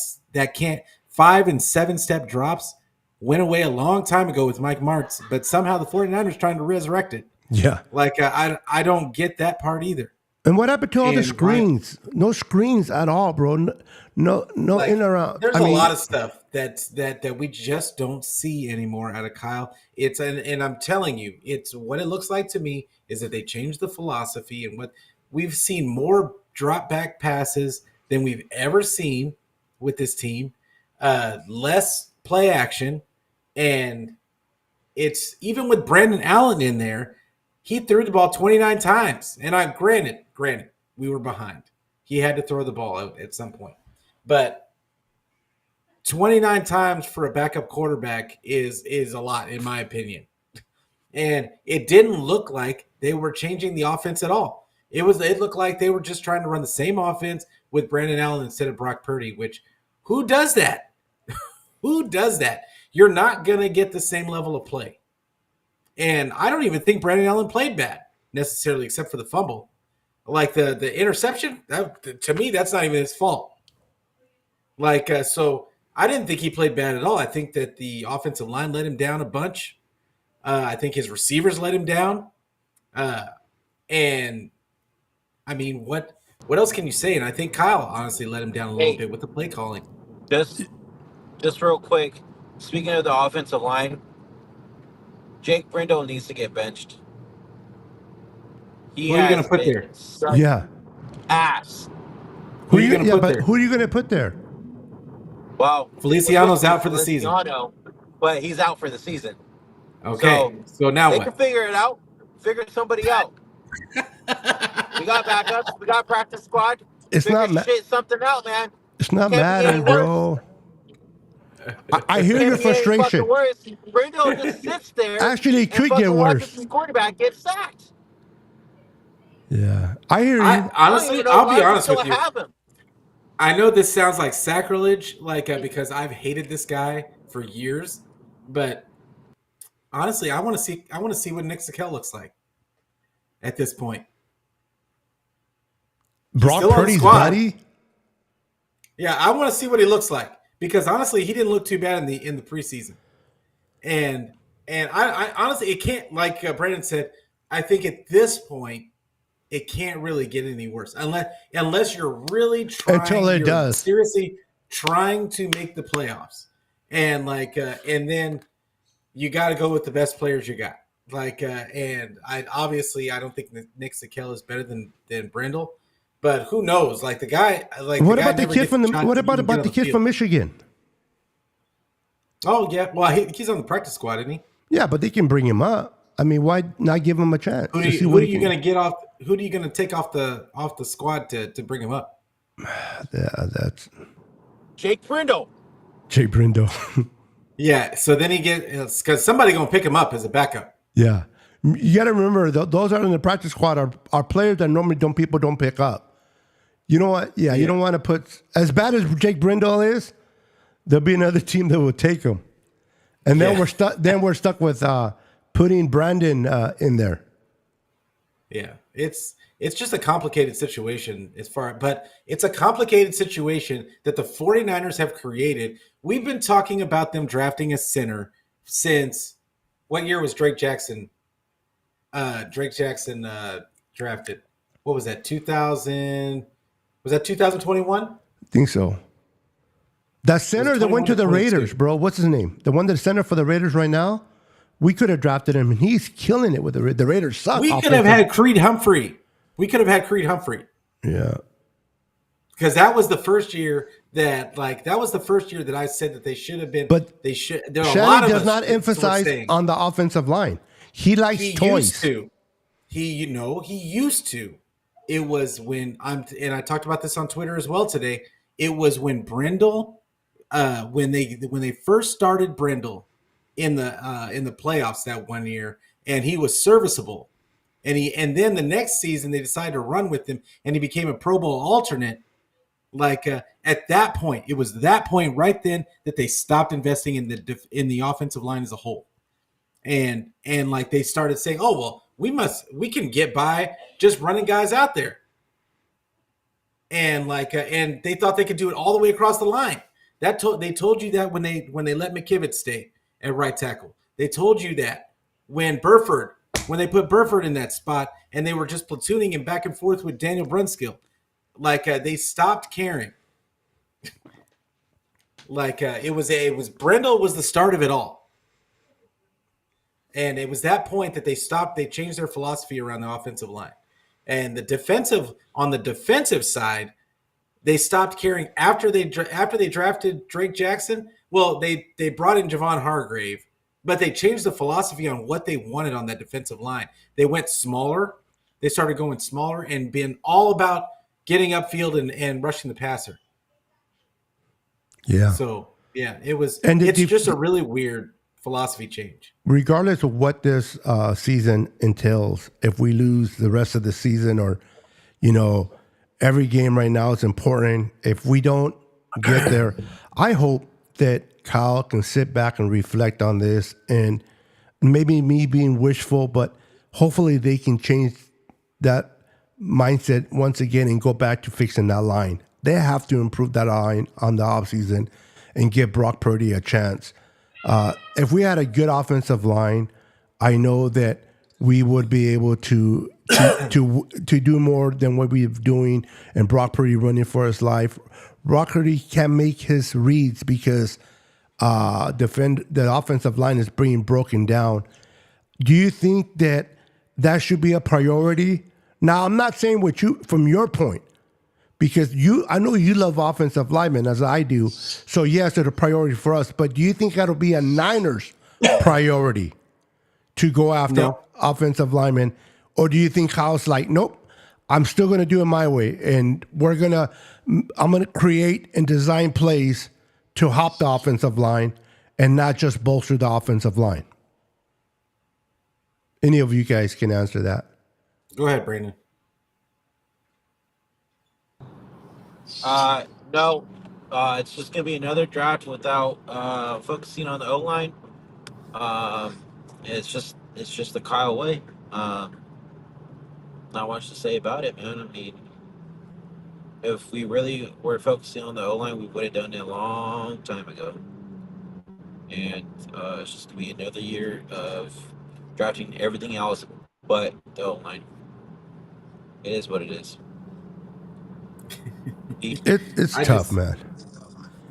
can't 5 and 7 step drops went away a long time ago with Mike Martz, but somehow the 49ers trying to resurrect it. Yeah. Like I don't get that part either. And what happened to all the screens? No screens at all, bro. No like, in or out. There's a lot of stuff that we just don't see anymore out of Kyle. And I'm telling you, it's what it looks like to me is that they changed the philosophy and what we've seen more drop back passes than we've ever seen with this team. Less play action, and it's even with Brandon Allen in there. He threw the ball 29 times, and granted, we were behind. He had to throw the ball out at some point. But 29 times for a backup quarterback is a lot, in my opinion. And it didn't look like they were changing the offense at all. It looked like they were just trying to run the same offense with Brandon Allen instead of Brock Purdy, which who does that? Who does that? You're not going to get the same level of play. And I don't even think Brandon Allen played bad necessarily, except for the fumble. Like the interception, to me, that's not even his fault. Like, so I didn't think he played bad at all. I think that the offensive line let him down a bunch. I think his receivers let him down. And I mean, what else can you say? And I think Kyle honestly let him down a little bit with the play calling. Just real quick, speaking of the offensive line, Jake Brindle needs to get benched. Who are you going to put there? Yeah. Ass. Who are you going to put there? Who are you going to put there? Well, Feliciano's out for the season. But he's out for the season. Okay. So now they what? can figure it out. Figure somebody out. We got backups. We got practice squad. It's figure not something out, man. It's not Madden, bro. I hear your frustration. Brindle just sits there. Actually, it could get worse. The quarterback gets sacked. Yeah, I hear you. Honestly, I'll be honest with you. Have him. I know this sounds like sacrilege, because I've hated this guy for years, but honestly, I want to see what Nick Sakel looks like at this point. Brock Purdy's buddy. Yeah, I want to see what he looks like because honestly, he didn't look too bad in the preseason, and I honestly, it can't, like Brandon said. I think at this point, it can't really get any worse unless you're really trying. Until it does. Seriously trying to make the playoffs, and and then you got to go with the best players you got. And I don't think Nick Sakel is better than Brindle. But who knows? Like the guy, what about the kid the kid from Michigan? Oh yeah, well he's on the practice squad, isn't he? Yeah, but they can bring him up. I mean, why not give him a chance? Who are you going to get off? Who are you going to take off the squad to bring him up? Yeah, that's Jake Brindle. Jake Brindle. Yeah, so then he gets because somebody going to pick him up as a backup. Yeah, you got to remember those that are in the practice squad are players that normally people don't pick up. You know what? Yeah, you don't want to put as bad as Jake Brindle is. There'll be another team that will take him, and then we're stuck. Then we're stuck with putting Brandon in there. Yeah, it's it's just a complicated situation but it's a complicated situation that the 49ers have created. We've been talking about them drafting a center since what year was Drake Jackson drafted? What was that? 2000? Was that 2021? I think so. That center that went to the Raiders, bro. What's his name? The one that's center for the Raiders right now. We could have drafted him, and he's killing it with the Raiders. Suck. We could have had Creed Humphrey. Yeah. Because that was the first year that I said that they should have been. But they should. There are a Shelly lot of does us not emphasize on the offensive line. He likes toys. Used to. He used to. It was when and I talked about this on Twitter as well today. It was when Brindle, when they first started Brindle in the playoffs that one year, and he was serviceable. And then the next season they decided to run with him, and he became a Pro Bowl alternate. At that point, it was that point right then that they stopped investing in the offensive line as a whole, and like they started saying, "Oh well, we can get by just running guys out there," and and they thought they could do it all the way across the line. They told you that when they let McKivitz stay at right tackle. They told you that when they put Burford in that spot and they were just platooning him back and forth with Daniel Brunskill. They stopped caring. It was Brindle was the start of it all. And it was that point that they changed their philosophy around the offensive line. And on the defensive side, they stopped caring after they drafted Drake Jackson. Well, they brought in Javon Hargrave, but they changed the philosophy on what they wanted on that defensive line. They went smaller. They started going smaller and being all about getting upfield and rushing the passer. Yeah. So, yeah, it's just a really weird philosophy change. Regardless of what this season entails, if we lose the rest of the season or, every game right now is important. If we don't get there, I hope that Kyle can sit back and reflect on this, and maybe me being wishful, but hopefully they can change that mindset once again and go back to fixing that line. They have to improve that line on the offseason and give Brock Purdy a chance. If we had a good offensive line, I know that we would be able to do more than what we're doing, and Brock Purdy running for his life. Brock Purdy can't make his reads because the offensive line is being broken down. Do you think that should be a priority? Now, I'm not saying from your point, because I know you love offensive linemen as I do. So yes, it's a priority for us. But do you think that'll be a Niners priority to go after offensive linemen? Or do you think Kyle's like, nope, I'm still going to do it my way, and I'm going to create and design plays to hop the offensive line and not just bolster the offensive line? Any of you guys can answer that. Go ahead, Brandon. No. It's just gonna be another draft without focusing on the O line. It's just the Kyle way. Not much to say about it, man. I mean, if we really were focusing on the O line, we would have done it a long time ago. And it's just gonna be another year of drafting everything else but the O line. It is what it is. It's tough, man.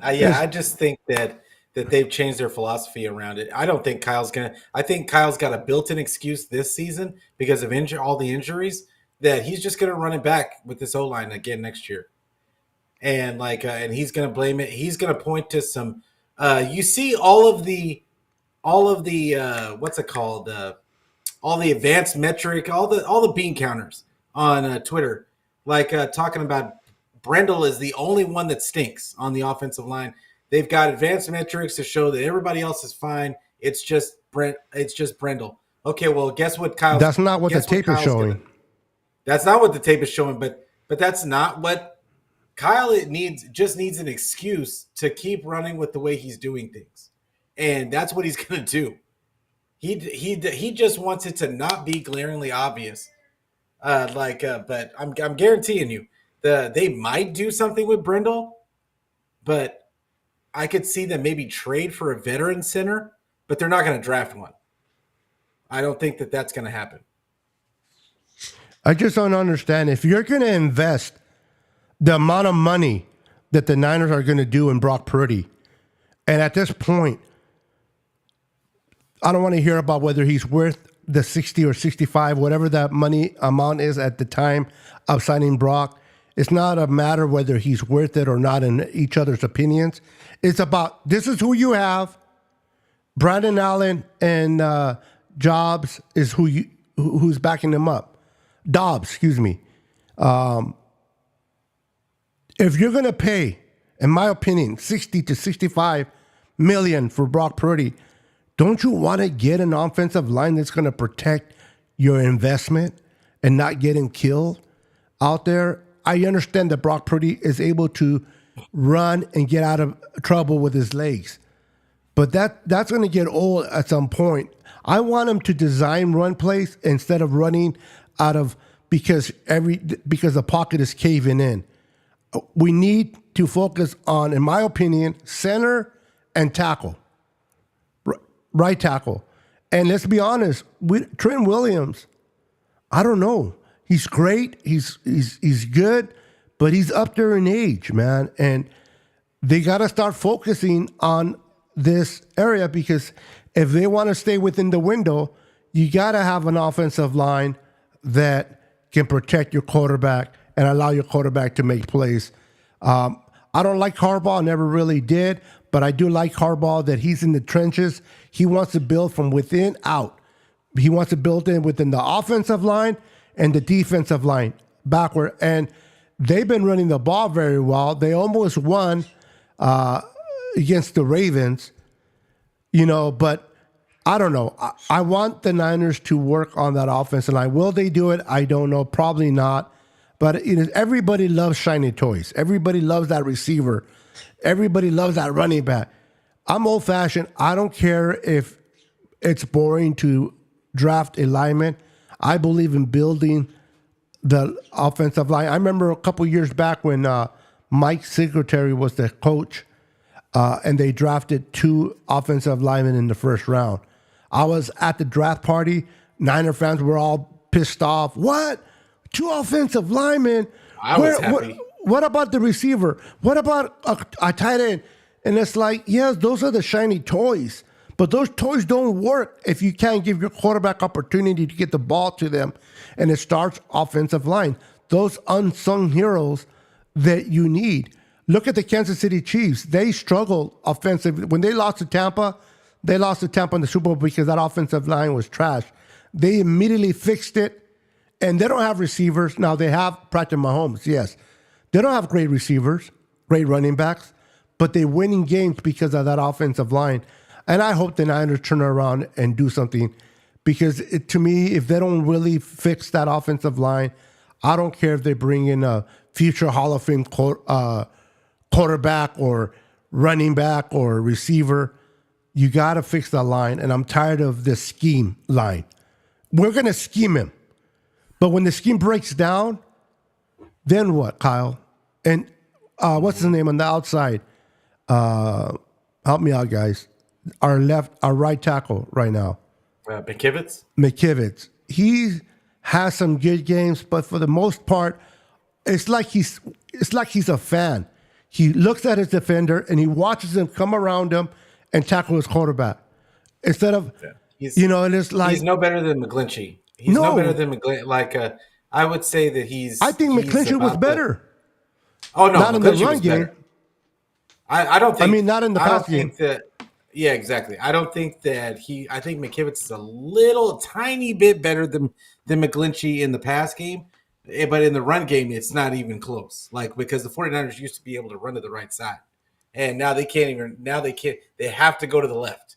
I just think that they've changed their philosophy around it. I don't think I think Kyle's got a built-in excuse this season because of all the injuries that he's just gonna run it back with this O-line again next year. And and he's gonna blame it. He's gonna point to some you see all of the what's it called? All the advanced metric, all the bean counters on Twitter, talking about Brendel is the only one that stinks on the offensive line. They've got advanced metrics to show that everybody else is fine. It's just Brendel. Okay, well, guess what, Kyle? That's not what the tape is showing. That's not what the tape is showing, but that's not what Kyle needs. Just needs an excuse to keep running with the way he's doing things, and that's what he's going to do. He just wants it to not be glaringly obvious But I'm guaranteeing you, they might do something with Brindle, but I could see them maybe trade for a veteran center, but they're not going to draft one. I don't think that that's going to happen. I just don't understand. If you're going to invest the amount of money that the Niners are going to do in Brock Purdy, and at this point, I don't want to hear about whether he's worth the 60 or 65, whatever that money amount is at the time of signing Brock. It's not a matter whether he's worth it or not in each other's opinions. It's about, this is who you have. Brandon Allen and Jobs is who's backing them up. Dobbs, excuse me. If you're going to pay, in my opinion, 60 to 65 million for Brock Purdy, don't you want to get an offensive line that's going to protect your investment and not get him killed out there? I understand that Brock Purdy is able to run and get out of trouble with his legs, but that's going to get old at some point. I want him to design run plays instead of running out of because the pocket is caving in. We need to focus on, in my opinion, center and tackle. Right tackle. And let's be honest, Trent Williams, I don't know. He's great. He's good, but he's up there in age, man. And they got to start focusing on this area because if they want to stay within the window, you got to have an offensive line that can protect your quarterback and allow your quarterback to make plays. I don't like Harbaugh, never really did, but I do like Harbaugh that he's in the trenches. He wants to build from within out. He wants to build in within the offensive line and the defensive line backward. And they've been running the ball very well. They almost won against the Ravens, but I don't know. I want the Niners to work on that offensive line. Will they do it? I don't know. Probably not. But everybody loves shiny toys. Everybody loves that receiver. Everybody loves that running back. I'm old-fashioned. I don't care if it's boring to draft a lineman. I believe in building the offensive line. I remember a couple years back when Mike Singletary was the coach, and they drafted 2 offensive linemen in the first round. I was at the draft party. Niner fans were all pissed off. What? 2 offensive linemen? I was happy. What about the receiver? What about a tight end? And it's like, yes, those are the shiny toys. But those toys don't work if you can't give your quarterback opportunity to get the ball to them. And it starts offensive line. Those unsung heroes that you need. Look at the Kansas City Chiefs. They struggled offensively. When they lost to Tampa in the Super Bowl because that offensive line was trash. They immediately fixed it. And they don't have receivers. Now, they have Patrick Mahomes, yes. They don't have great receivers, great running backs, but they're winning games because of that offensive line. And I hope the Niners turn around and do something because, to me, if they don't really fix that offensive line, I don't care if they bring in a future Hall of Fame quarterback or running back or receiver. You got to fix that line, and I'm tired of this scheme line. We're going to scheme him. But when the scheme breaks down, then what, Kyle? And what's his name on the outside? Help me out, guys. Our right tackle right now. McKivitz. He has some good games, but for the most part, it's like he's a fan. He looks at his defender and he watches him come around him and tackle his quarterback. Instead of, and it's like he's no better than McGlinchey. He's no better than McGlinchey. I would say that I think McGlinchey was better. Oh no, not in the run game. I don't think. I mean, not in the pass game. Yeah, exactly. I don't think that I think McKivitz is a tiny bit better than McGlinchey in the pass game, but in the run game, it's not even close. Because the 49ers used to be able to run to the right side, and now they can't even. Now they can't. They have to go to the left.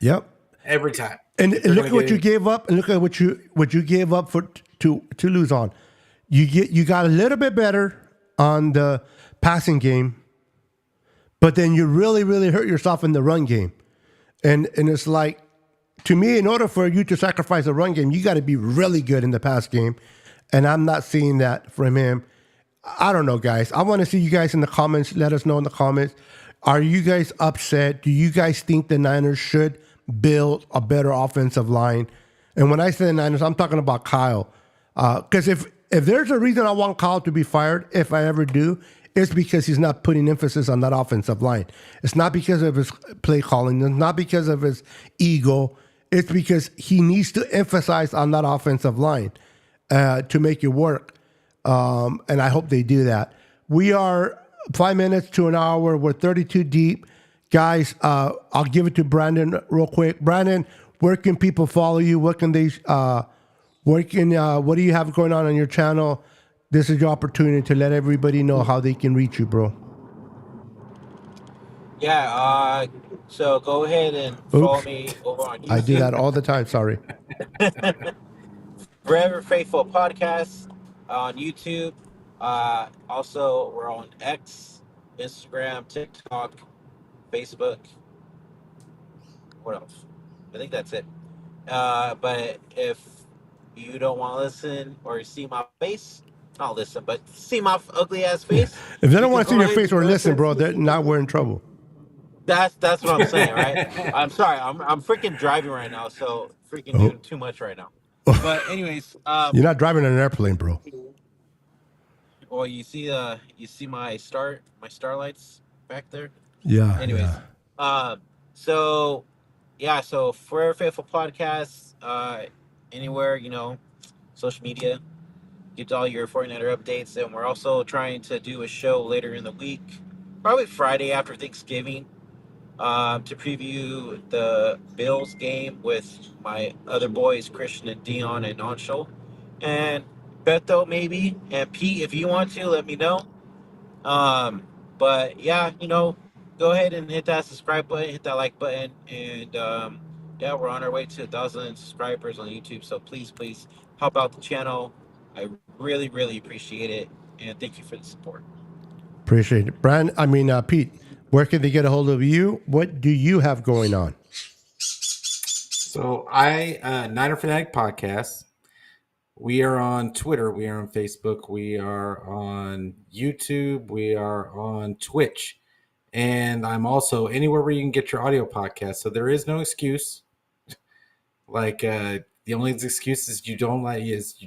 Yep. Every time. And look at what you gave up, and look at what you gave up to lose on. You got a little bit better on the passing game, but then you really, really hurt yourself in the run game. And it's like, to me, in order for you to sacrifice the run game, you got to be really good in the pass game. and I'm not seeing that from him. I don't know, guys. I want to see you guys in the comments. Let us know in the comments. Are you guys upset? Do you guys think the Niners should build a better offensive line? And when I say the Niners, I'm talking about Kyle. Because if there's a reason I want Kyle to be fired, if I ever do, it's because he's not putting emphasis on that offensive line. It's not because of his play calling. It's not because of his ego. It's because he needs to emphasize on that offensive line to make it work. And I hope they do that. We are 5 minutes to an hour. We're 32 deep. Guys, I'll give it to Brandon real quick. Brandon, where can people follow you? What can they, what do you have going on your channel? This is your opportunity to let everybody know how they can reach you, bro. Yeah, so go ahead and follow me over on YouTube. I do that all the time, sorry. Forever Faithful Podcast on YouTube. Also, we're on X, Instagram, TikTok, Facebook. What else? I think that's it. But if you don't want to listen or see my face, not listen, but see my ugly ass face. If they don't want to see your face or listen, bro, now we're in trouble. That's what I'm saying, right? I'm sorry, I'm freaking driving right now, so freaking doing too much right now. But anyways, you're not driving an airplane, bro. Well, you see my starlights back there. Yeah. Anyways, yeah. So Forever Faithful Podcast, anywhere, social media, get all your 49er updates, and we're also trying to do a show later in the week, probably Friday after Thanksgiving, to preview the Bills game with my other boys, Christian and Dion and Anshul, and Beto maybe, and Pete, if you want to, let me know. But yeah, go ahead and hit that subscribe button, hit that like button, and yeah, we're on our way to 1,000 subscribers on YouTube. So please help out the channel. I really, really appreciate it, and thank you for the support. Appreciate it, Pete. Where can they get a hold of you? What do you have going on? So Niner Fanatic Podcast. We are on Twitter. We are on Facebook. We are on YouTube. We are on Twitch. And I'm also anywhere where you can get your audio podcast. So there is no excuse. The only excuse is you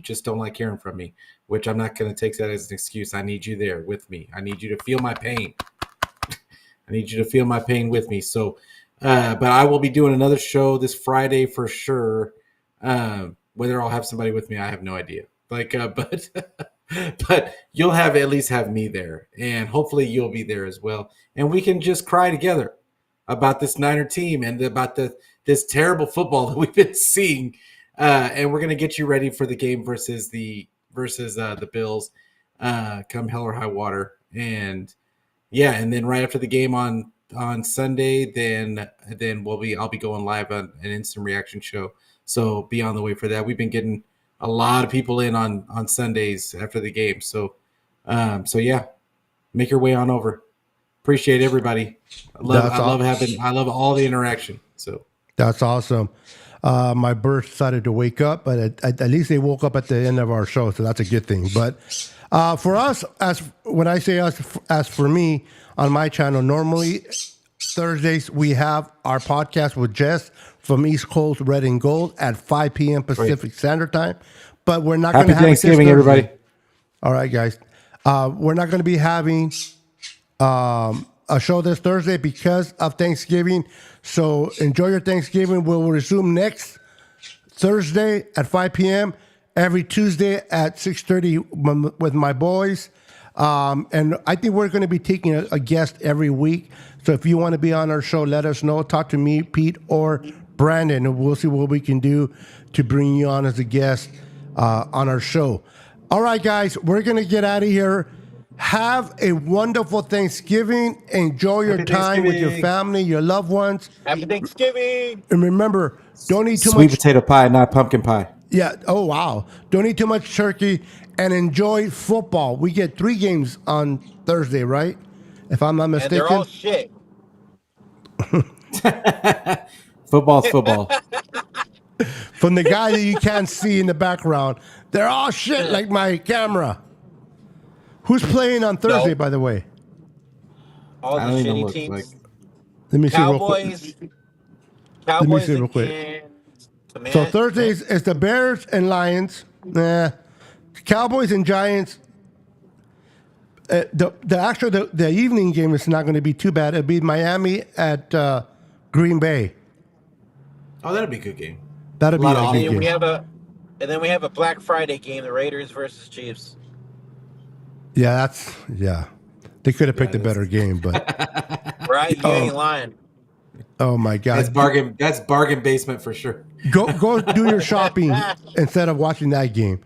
just don't like hearing from me, which I'm not going to take that as an excuse. I need you there with me. I need you to feel my pain. I need you to feel my pain with me. So, but I will be doing another show this Friday for sure. Whether I'll have somebody with me, I have no idea. But you'll at least have me there, and hopefully you'll be there as well, and we can just cry together about this Niner team and about this terrible football that we've been seeing. And we're gonna get you ready for the game versus the Bills, come hell or high water. And yeah, and then right after the game on Sunday, then I'll be going live on an instant reaction show. So be on the way for that. We've been getting a lot of people in on Sundays after the game. So yeah, make your way on over. Appreciate everybody. I love all the interaction. So that's awesome. My bird decided to wake up, but at least they woke up at the end of our show, so that's a good thing. But for us, as for me on my channel, normally Thursdays we have our podcast with Jess from East Coast Red and Gold at 5 p.m. Pacific Standard Time. But we're not going to have Thanksgiving, everybody. All right, guys. We're not going to be having a show this Thursday because of Thanksgiving. So enjoy your Thanksgiving. We'll resume next Thursday at 5 p.m. every Tuesday at 6:30 with my boys. And I think we're going to be taking a guest every week. So if you want to be on our show, let us know. Talk to me, Pete, or Brandon, and we'll see what we can do to bring you on as a guest on our show. All right, guys, we're going to get out of here. Have a wonderful Thanksgiving. Enjoy your time with your family, your loved ones. Happy Thanksgiving. And remember, don't eat too Sweet much. potato pie, not pumpkin pie. Yeah. Oh, wow. Don't eat too much turkey and enjoy football. We get 3 games on Thursday, right? If I'm not mistaken. And they're all shit. Football's football. From the guy that you can't see in the background, They're all shit like my camera. Who's playing on Thursday, by the way? All the I don't even shitty look teams. like. Let me see real quick. Cowboys. Let me see real And quick. Command. So Thursdays is the Bears and Lions. Cowboys and Giants. The evening game is not going to be too bad. It'll be Miami at Green Bay. Oh, that'll be a good game. That'll be Lot a of good And game. we have a Black Friday game, the Raiders versus Chiefs. Yeah, they could have picked a that's- better game, but Right? You ain't lying. oh my god, That's bargain. That's bargain basement for sure. go do your shopping instead of watching that game.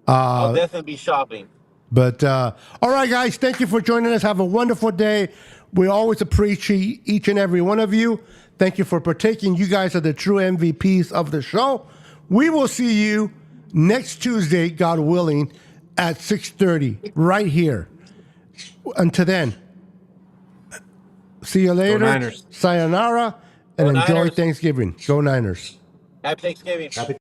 I'll definitely be shopping. But all right, guys, thank you for joining us. Have a wonderful day. We always appreciate each and every one of you. Thank you for partaking. You guys are the true MVPs of the show. We will see you next Tuesday, God willing, at 6:30 right here. Until then, see you later. Niners. Sayonara, and Go enjoy Niners. Thanksgiving. Go Niners. Happy Thanksgiving. Happy